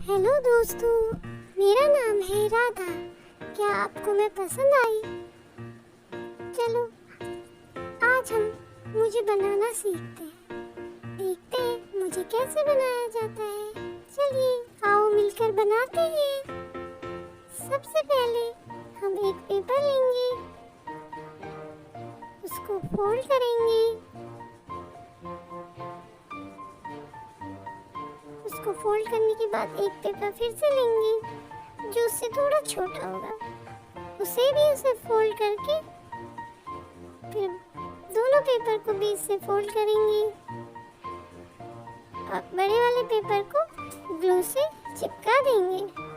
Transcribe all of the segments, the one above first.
Hello दोस्तों, मेरा नाम है राधा। क्या आपको मैं पसंद आई? चलो आज हम मुझे बनाना सीखते हैं। देखते हैं मुझे कैसे बनाया जाता है। चलिए आओ मिलकर बनाते हैं। सबसे पहले हम एक पेपर लेंगे, उसको फोल्ड करेंगे। उसको फोल्ड करने के बाद एक पेपर फिर से लेंगे जो उससे थोड़ा छोटा होगा, उसे फोल्ड करके फिर दोनों पेपर को बीच से फोल्ड करेंगे और बड़े वाले पेपर को ग्लू से चिपका देंगे।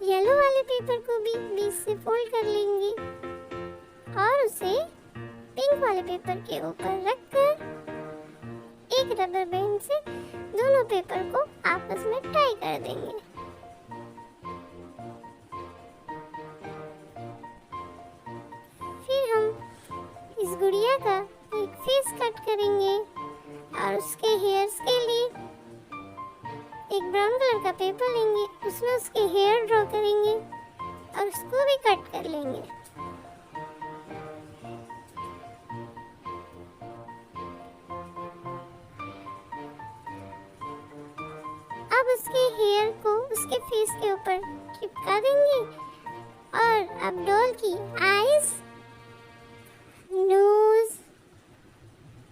येलो वाले पेपर को भी बीच से फोल्ड कर लेंगे और उसे पिंक वाले पेपर के ऊपर रखकर एक रबर बैंड से दोनों पेपर को आपस में टाई कर देंगे। फिर हम इस गुड़िया का एक फेस कट करेंगे और उसके हेयर्स के लिए एक ब्राउन कलर का पेपर लेंगे, उसमें उसके हेयर ड्रॉ करेंगे और उसको भी कट कर लेंगे। अब उसके हेयर को उसके फेस के ऊपर चिपका देंगे और अब डॉल की आईज, नोज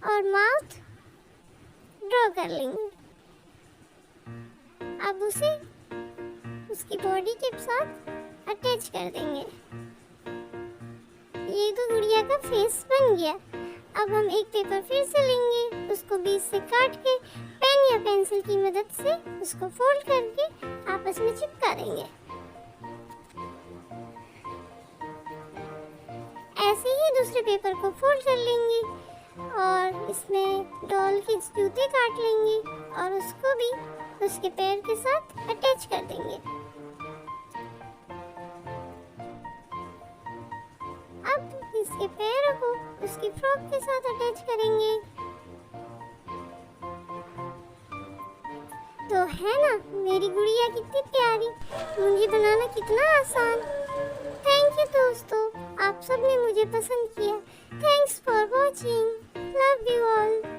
और माउथ ड्रॉ कर लेंगे। अब उसे उसकी बॉडी के साथ अटैच कर देंगे। ये तो गुड़िया का फेस बन गया। अब हम एक पेपर फिर से लेंगे, उसको बीच से काट के पेन या पेंसिल की मदद से उसको फोल्ड करके आपस में चिपका देंगे। ऐसे ही दूसरे पेपर को फोल्ड कर लेंगे और इसमें डॉल के जूते काट लेंगे और उसको भी उसके पैर के साथ अटैच कर देंगे। अब इसके पैरों को उसकी फ्रॉक के साथ अटैच करेंगे। तो है ना मेरी गुड़िया कितनी प्यारी, मुझे बनाना कितना आसान। थैंक यू दोस्तों, आप सबने मुझे पसंद किया। Thanks for watching. Love you all.